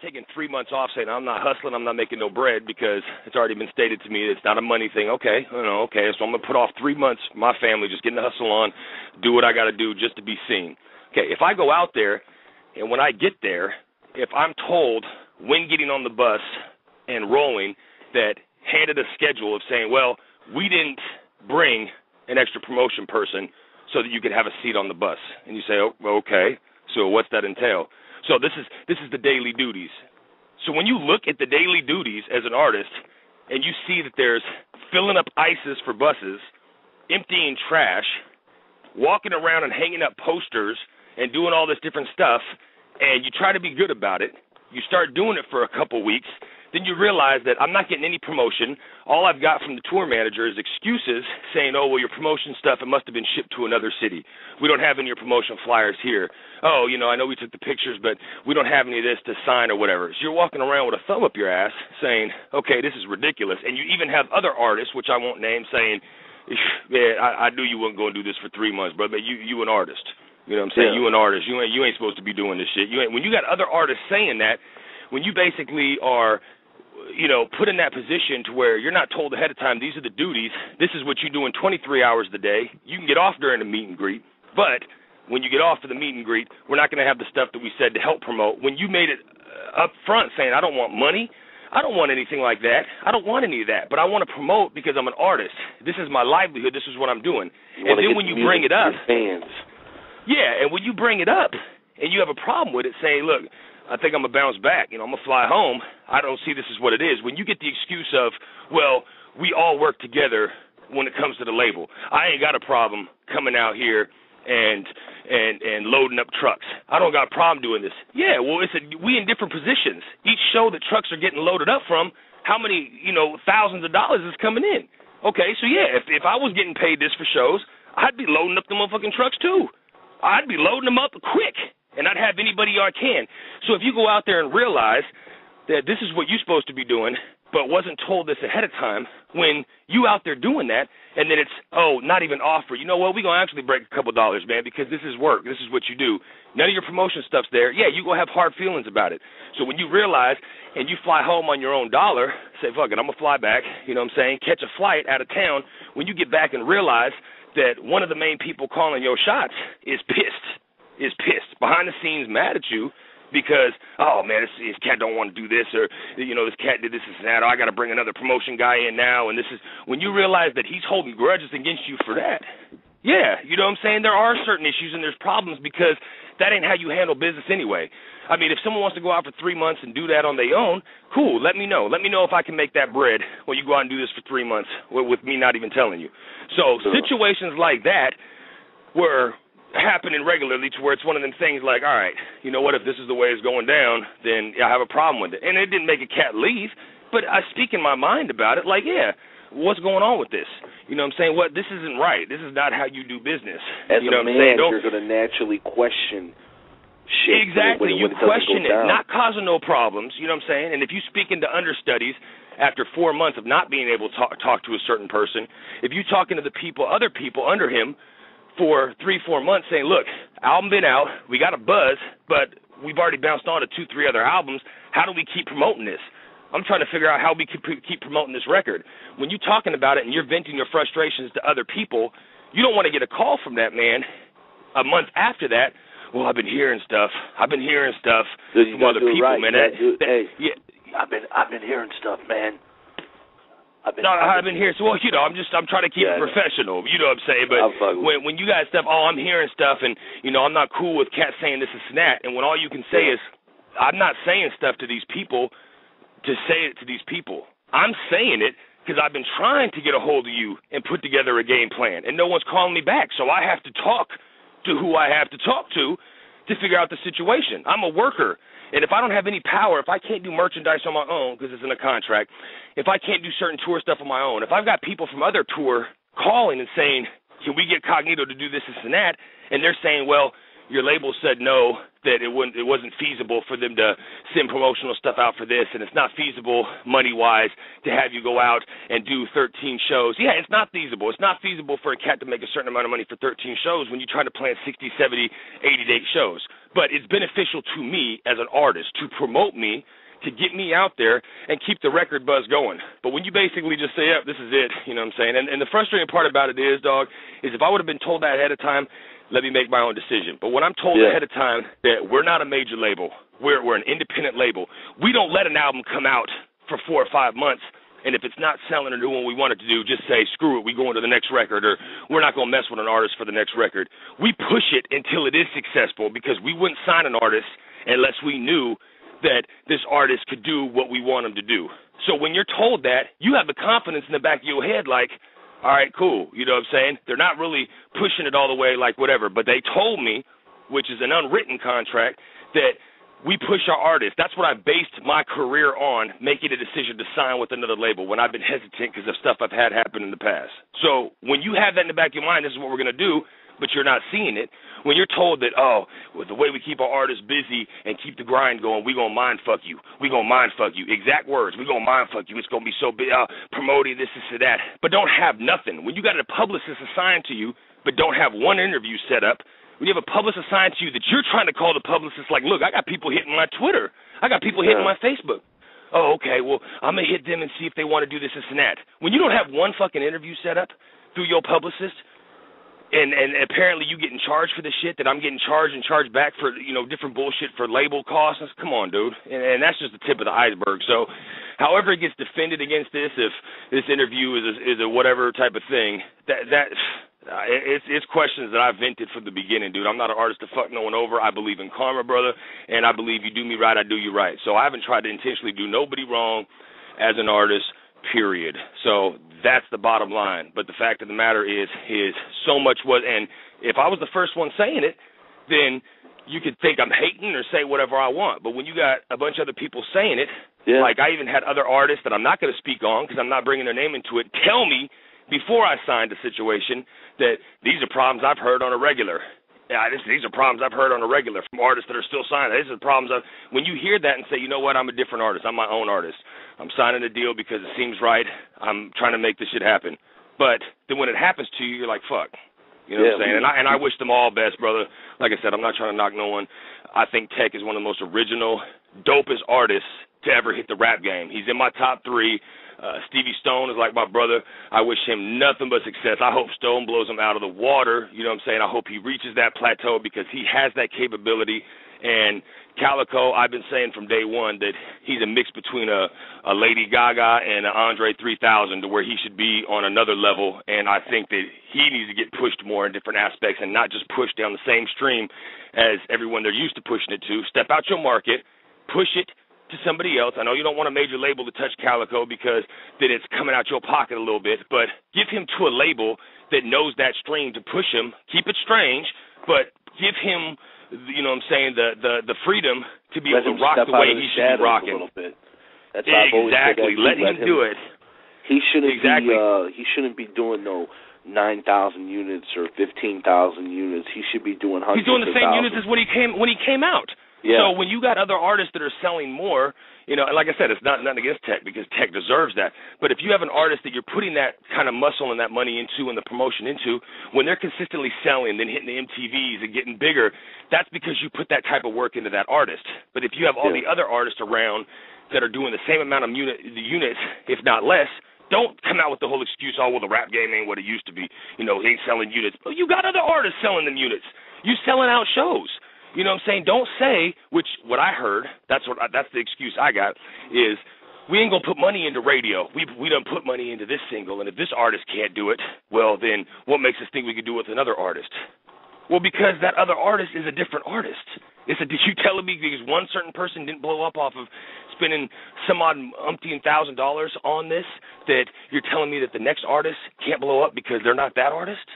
taking 3 months off saying I'm not hustling, I'm not making no bread because it's already been stated to me it's not a money thing. Okay, okay, so I'm going to put off 3 months, my family, just getting the hustle on, do what I got to do just to be seen. Okay, if I go out there and when I get there, if I'm told when getting on the bus and rolling that handed a schedule of saying, well, we didn't bring an extra promotion person so that you could have a seat on the bus. And you say, oh, okay, so what's that entail? So this is the daily duties. So when you look at the daily duties as an artist and you see that there's filling up ICEs for buses, emptying trash, walking around and hanging up posters and doing all this different stuff, and you try to be good about it, you start doing it for a couple weeks, then you realize that I'm not getting any promotion. All I've got from the tour manager is excuses saying, oh, well, your promotion stuff, it must have been shipped to another city. We don't have any of your promotion flyers here. Oh, I know we took the pictures, but we don't have any of this to sign or whatever. So you're walking around with a thumb up your ass saying, okay, this is ridiculous. And you even have other artists, which I won't name, saying, yeah, I knew you weren't going to do this for 3 months, brother. You an artist. You know what I'm saying? Yeah. You an artist. You ain't supposed to be doing this shit. When you got other artists saying that, when you basically are put in that position to where you're not told ahead of time, these are the duties, this is what you do in 23 hours a day, you can get off during the meet and greet, but when you get off for the meet and greet, we're not going to have the stuff that we said to help promote. When you made it up front saying, I don't want money, I don't want anything like that, I don't want any of that, but I want to promote because I'm an artist. This is my livelihood, this is what I'm doing. And then when you bring it up, yeah, and when you bring it up and you have a problem with it, saying, look, I think I'm going to bounce back. I'm going to fly home. I don't see this as what it is. When you get the excuse of, well, we all work together when it comes to the label. I ain't got a problem coming out here and loading up trucks. I don't got a problem doing this. Yeah, well, we in different positions. Each show that trucks are getting loaded up from, how many, thousands of dollars is coming in? Okay, so yeah, if I was getting paid this for shows, I'd be loading up the motherfucking trucks too. I'd be loading them up quick. And I'd have anybody I can. So if you go out there and realize that this is what you're supposed to be doing, but wasn't told this ahead of time, when you out there doing that, and then it's, oh, not even offer, you know what, we're going to actually break a couple dollars, man, because this is work. This is what you do. None of your promotion stuff's there. Yeah, you're going to have hard feelings about it. So when you realize and you fly home on your own dollar, say, fuck it, I'm going to fly back, you know what I'm saying, catch a flight out of town. When you get back and realize that one of the main people calling your shots is pissed, behind the scenes mad at you because, oh, man, this cat don't want to do this, or, this cat did this and that, or I got to bring another promotion guy in now, and this is, when you realize that he's holding grudges against you for that, yeah, you know what I'm saying, there are certain issues and there's problems because that ain't how you handle business anyway. I mean, if someone wants to go out for 3 months and do that on their own, cool, let me know. Let me know if I can make that bread when you go out and do this for 3 months with me not even telling you. So situations like that were happening regularly to where it's one of them things like, all right, you know what, if this is the way it's going down, then I have a problem with it. And it didn't make a cat leave, but I speak in my mind about it like, yeah, what's going on with this? You know what I'm saying? What, this isn't right. This is not how you do business. As you know a man, you're going to naturally question shit. Exactly. When you question it, not causing no problems, you know what I'm saying? And if you speak into understudies after 4 months of not being able to talk to a certain person, if you're talking to the people, other people under him, for 3-4 months saying, look, album been out, we got a buzz, but we've already bounced on to 2-3 other albums. How do we keep promoting this? I'm trying to figure out how we can keep promoting this record. When you're talking about it and you're venting your frustrations to other people, you don't want to get a call from that man a month after that. Well, I've been hearing stuff from other people, right. man. Yeah, I've been hearing stuff, man. I've been here. So, well, I'm trying to keep it professional. You know what I'm saying? But when you guys stuff, I'm hearing stuff, and I'm not cool with cats saying this is snap. And when all you can say is, I'm not saying stuff to these people to say it to these people. I'm saying it because I've been trying to get a hold of you and put together a game plan, and no one's calling me back. So I have to talk to who I have to talk to figure out the situation. I'm a worker. And if I don't have any power, if I can't do merchandise on my own because it's in a contract, if I can't do certain tour stuff on my own, if I've got people from other tour calling and saying, can we get Cognito to do this and that, and they're saying, well, your label said no, that it wasn't feasible for them to send promotional stuff out for this, and it's not feasible money-wise to have you go out and do 13 shows. Yeah, it's not feasible. It's not feasible for a cat to make a certain amount of money for 13 shows when you're trying to plan 60, 70, 80 date shows. But it's beneficial to me as an artist to promote me, to get me out there and keep the record buzz going. But when you basically just say, yep, this is it, you know what I'm saying? And the frustrating part about it is, dog, is if I would have been told that ahead of time, let me make my own decision. But when I'm told ahead of time that we're not a major label, we're an independent label, we don't let an album come out for 4 or 5 months, and if it's not selling or doing what we want it to do, just say, screw it, we go into the next record, or we're not going to mess with an artist for the next record. We push it until it is successful, because we wouldn't sign an artist unless we knew that this artist could do what we want him to do. So when you're told that, you have the confidence in the back of your head like, all right, cool, you know what I'm saying? They're not really pushing it all the way like whatever, but they told me, which is an unwritten contract, that we push our artists. That's what I based my career on, making a decision to sign with another label when I've been hesitant because of stuff I've had happen in the past. So when you have that in the back of your mind, this is what we're going to do, but you're not seeing it, when you're told that, oh, with the way we keep our artists busy and keep the grind going, we going to mind fuck you. We going to mind fuck you. Exact words. We going to mind fuck you. It's going to be so big, promoting this and that. But don't have nothing. When you got a publicist assigned to you, but don't have one interview set up, when you have a publicist assigned to you that you're trying to call the publicist like, look, I got people hitting my Twitter. I got people hitting my Facebook. Oh, okay, well, I'm going to hit them and see if they want to do this and that. When you don't have one fucking interview set up through your publicist, and apparently you getting charged for this shit that I'm getting charged and charged back for, you know, different bullshit for label costs. Come on, dude. And that's just the tip of the iceberg. So however it gets defended against this, if this interview is a whatever type of thing, it's questions that I vented from the beginning, dude. I'm not an artist to fuck no one over. I believe in karma, brother, and I believe you do me right, I do you right. So I haven't tried to intentionally do nobody wrong as an artist, period. So that's the bottom line. But the fact of the matter is so much was, and if I was the first one saying it, then you could think I'm hating or say whatever I want. But when you got a bunch of other people saying it, like I even had other artists that I'm not going to speak on because I'm not bringing their name into it, tell me before I signed the situation that these are problems I've heard on a regular. Yeah, these are problems I've heard on a regular from artists that are still signed. These are the problems when you hear that and say, you know what, I'm a different artist. I'm my own artist. I'm signing a deal because it seems right. I'm trying to make this shit happen. But then when it happens to you, you're like, fuck. You know what I'm saying? And I wish them all best, brother. Like I said, I'm not trying to knock no one. I think Tech is one of the most original, dopest artists to ever hit the rap game. He's in my top 3. Stevie Stone is like my brother. I wish him nothing but success. I hope Stone blows him out of the water. You know what I'm saying? I hope he reaches that plateau because he has that capability. And Calico, I've been saying from day one that he's a mix between a Lady Gaga and an Andre 3000 to where he should be on another level. And I think that he needs to get pushed more in different aspects and not just pushed down the same stream as everyone they're used to pushing it to. Step out your market, push it to somebody else. I know you don't want a major label to touch Calico because then it's coming out your pocket a little bit, but give him to a label that knows that stream to push him. Keep it strange, but give him, you know what I'm saying, the freedom to be able to rock the way he should be rocking. A little bit. That's exactly. Let him do it. He shouldn't he shouldn't be doing no 9,000 units or 15,000 units. He should be doing hundreds. He's doing the same units as when he came out. Yeah. So when you got other artists that are selling more, you know, and like I said, it's nothing against Tech because Tech deserves that. But if you have an artist that you're putting that kind of muscle and that money into and the promotion into, when they're consistently selling, then hitting the MTVs and getting bigger, that's because you put that type of work into that artist. But if you have all the other artists around that are doing the same amount of units, if not less, don't come out with the whole excuse, oh, well, the rap game ain't what it used to be. You know, he ain't selling units. Well, you got other artists selling them units. You selling out shows. You know what I'm saying? Don't say, which what I heard, that's the excuse I got, is we ain't going to put money into radio. We don't put money into this single, and if this artist can't do it, well, then what makes us think we could do it with another artist? Well, because that other artist is a different artist. Did you telling me because one certain person didn't blow up off of spending some odd umpteen $1,000 on this, that you're telling me that the next artist can't blow up because they're not that artist?